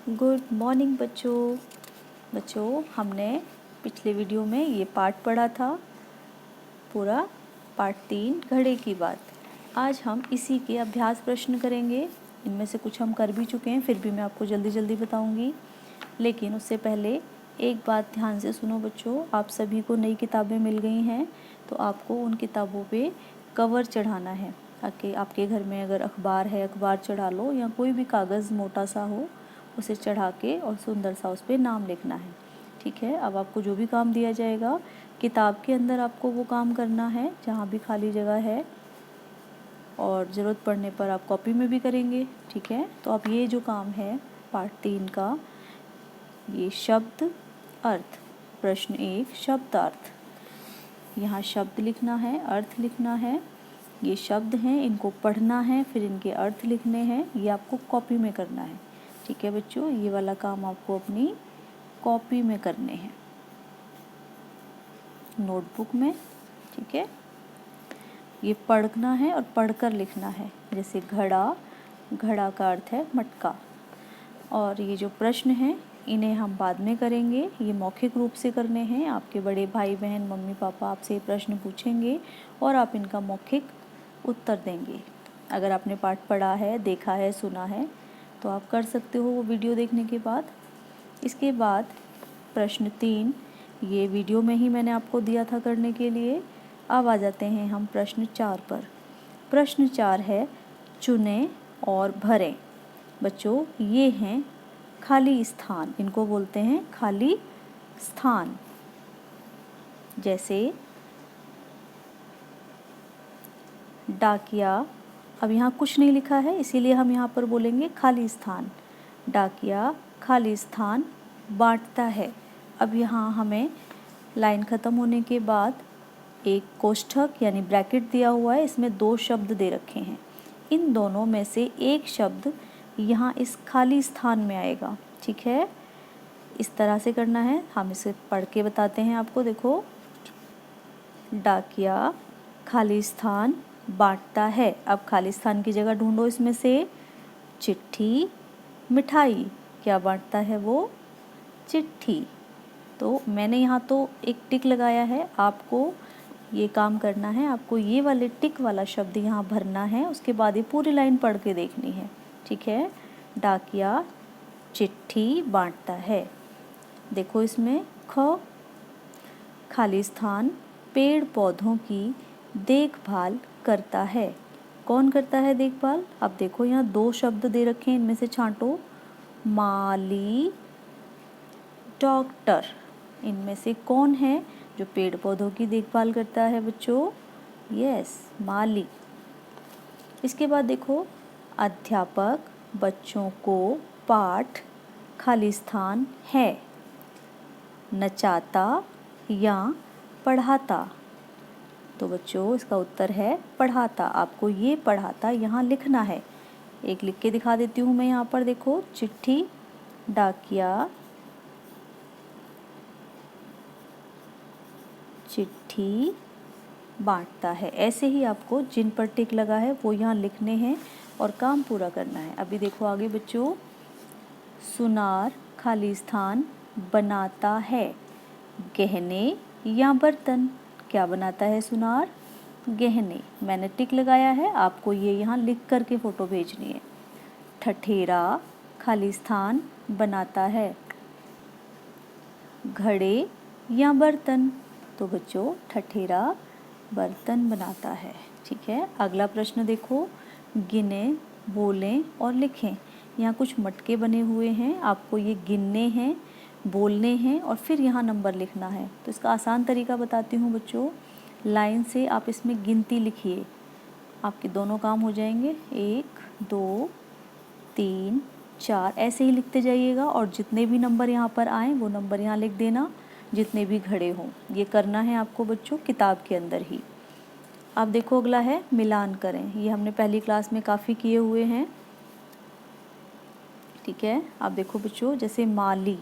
Good morning बच्चों हमने पिछले वीडियो में ये पार्ट पढ़ा था, पूरा पार्ट 3 घड़े की बात। आज हम इसी के अभ्यास प्रश्न करेंगे। इनमें से कुछ हम कर भी चुके हैं, फिर भी मैं आपको जल्दी जल्दी बताऊंगी। लेकिन उससे पहले एक बात ध्यान से सुनो बच्चों, आप सभी को नई किताबें मिल गई हैं, तो आपको उन किताबों पे कवर चढ़ाना है। आपके घर में अगर अखबार है, अखबार चढ़ा लो, या कोई भी कागज़ मोटा सा हो उसे चढ़ा के और सुंदर सा उस पर नाम लिखना है। ठीक है, अब आपको जो भी काम दिया जाएगा किताब के अंदर आपको वो काम करना है, जहाँ भी खाली जगह है, और ज़रूरत पड़ने पर आप कॉपी में भी करेंगे। ठीक है, तो अब ये जो काम है पार्ट 3 का, ये शब्द अर्थ। प्रश्न 1 शब्द अर्थ। यहाँ शब्द लिखना है, अर्थ लिखना है। ये शब्द हैं, इनको पढ़ना है, फिर इनके अर्थ लिखने हैं। ये आपको कॉपी में करना है। ठीक है बच्चों, ये वाला काम आपको अपनी कॉपी में करने हैं, नोटबुक में। ठीक है, ये पढ़ना है और पढ़कर लिखना है। जैसे घड़ा, घड़ा का अर्थ है मटका। और ये जो प्रश्न हैं इन्हें हम बाद में करेंगे, ये मौखिक रूप से करने हैं। आपके बड़े भाई बहन, मम्मी पापा आपसे ये प्रश्न पूछेंगे और आप इनका मौखिक उत्तर देंगे। अगर आपने पाठ पढ़ा है, देखा है, सुना है, तो आप कर सकते हो वो वीडियो देखने के बाद। इसके बाद प्रश्न 3, ये वीडियो में ही मैंने आपको दिया था करने के लिए। अब आ जाते हैं हम प्रश्न 4 पर। प्रश्न 4 है चुनें और भरें। बच्चों ये हैं खाली स्थान, इनको बोलते हैं खाली स्थान। जैसे डाकिया, अब यहाँ कुछ नहीं लिखा है, इसीलिए हम यहाँ पर बोलेंगे खाली स्थान। डाकिया खाली स्थान बांटता है। अब यहाँ हमें लाइन ख़त्म होने के बाद एक कोष्ठक यानी ब्रैकेट दिया हुआ है, इसमें 2 शब्द दे रखे हैं। इन दोनों में से एक शब्द यहाँ इस खाली स्थान में आएगा। ठीक है, इस तरह से करना है। हम इसे पढ़ के बताते हैं आपको। देखो, डाकिया खाली स्थान बांटता है। अब खाली स्थान की जगह ढूंढो, इसमें से चिट्ठी, मिठाई। क्या बांटता है वो? चिट्ठी। तो मैंने यहाँ तो एक टिक लगाया है, आपको ये काम करना है। आपको ये वाले टिक वाला शब्द यहाँ भरना है, उसके बाद ये पूरी लाइन पढ़ के देखनी है। ठीक है, डाकिया चिट्ठी बांटता है। देखो इसमें ख, खाली स्थान पेड़ पौधों की देखभाल करता है। कौन करता है देखभाल? अब देखो यहाँ 2 शब्द दे रखे हैं, इनमें से छांटो। माली, डॉक्टर। इनमें से कौन है जो पेड़ पौधों की देखभाल करता है बच्चों? यस, माली। इसके बाद देखो, अध्यापक बच्चों को पाठ, खाली स्थान है, नचाता या पढ़ाता। तो बच्चों इसका उत्तर है पढ़ाता। आपको ये पढ़ाता यहाँ लिखना है। एक लिख के दिखा देती हूँ मैं यहाँ पर। देखो, चिट्ठी, डाकिया चिट्ठी बांटता है। ऐसे ही आपको जिन पर टिक लगा है वो यहाँ लिखने हैं और काम पूरा करना है। अभी देखो आगे बच्चों, सुनार खाली स्थान बनाता है, गहने या बर्तन। क्या बनाता है सुनार? गहने। मैंने टिक लगाया है, आपको ये यहाँ लिख करके फ़ोटो भेजनी है। ठठेरा खाली स्थान बनाता है, घड़े या बर्तन। तो बच्चों ठठेरा बर्तन बनाता है। ठीक है, अगला प्रश्न देखो, गिने, बोलें और लिखें। यहाँ कुछ मटके बने हुए हैं, आपको ये गिनने हैं, बोलने हैं और फिर यहाँ नंबर लिखना है। तो इसका आसान तरीका बताती हूँ बच्चों। लाइन से आप इसमें गिनती लिखिए, आपके दोनों काम हो जाएंगे। 1 2 3 4 ऐसे ही लिखते जाइएगा, और जितने भी नंबर यहाँ पर आए वो नंबर यहाँ लिख देना, जितने भी घड़े हों। ये करना है आपको बच्चों किताब के अंदर ही। अब देखो अगला है मिलान करें। ये हमने पहली क्लास में काफ़ी किए हुए हैं। ठीक है, अब देखो बच्चों, जैसे माली,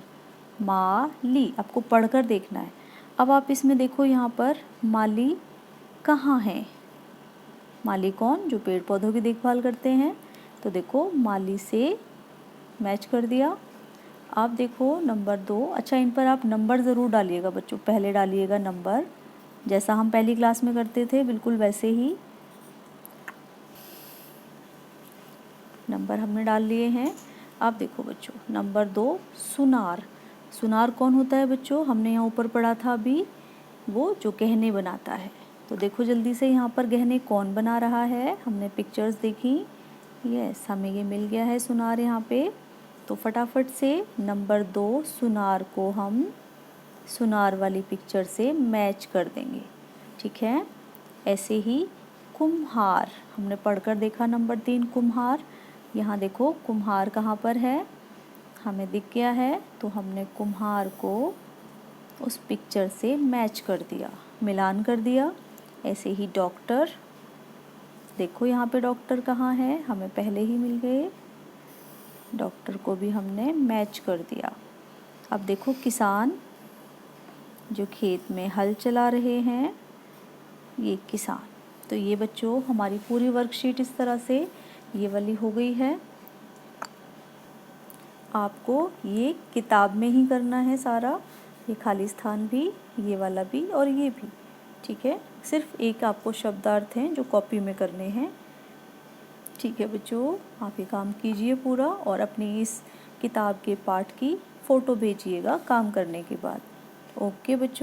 माली आपको पढ़कर देखना है। अब आप इसमें देखो, यहाँ पर माली कहाँ है? माली कौन? जो पेड़ पौधों की देखभाल करते हैं। तो देखो माली से मैच कर दिया। आप देखो नंबर 2। अच्छा, इन पर आप नंबर ज़रूर डालिएगा बच्चों, पहले डालिएगा नंबर, जैसा हम पहली क्लास में करते थे बिल्कुल वैसे ही नंबर हमने डाल लिए हैं। आप देखो बच्चों नंबर 2 सुनार। सुनार कौन होता है बच्चों? हमने यहाँ ऊपर पढ़ा था अभी, वो जो गहने बनाता है। तो देखो जल्दी से यहाँ पर गहने कौन बना रहा है, हमने पिक्चर्स देखी। यस, हमें ये मिल गया है सुनार यहाँ पे। तो फटाफट से नंबर 2 सुनार को हम सुनार वाली पिक्चर से मैच कर देंगे, ठीक है। ऐसे ही कुम्हार, हमने पढ़कर देखा नंबर 3 कुम्हार। यहाँ देखो कुम्हार कहाँ पर है, हमें दिख गया है, तो हमने कुम्हार को उस पिक्चर से मैच कर दिया, मिलान कर दिया। ऐसे ही डॉक्टर, देखो यहाँ पे डॉक्टर कहाँ है, हमें पहले ही मिल गए, डॉक्टर को भी हमने मैच कर दिया। अब देखो किसान, जो खेत में हल चला रहे हैं, ये किसान। तो ये बच्चों हमारी पूरी वर्कशीट इस तरह से ये वाली हो गई है। आपको ये किताब में ही करना है सारा, ये खाली स्थान भी, ये वाला भी और ये भी, ठीक है। सिर्फ एक आपको शब्दार्थ हैं जो कॉपी में करने हैं, ठीक है बच्चों। आप ये काम कीजिए पूरा और अपनी इस किताब के पाठ की फ़ोटो भेजिएगा काम करने के बाद। ओके बच्चों।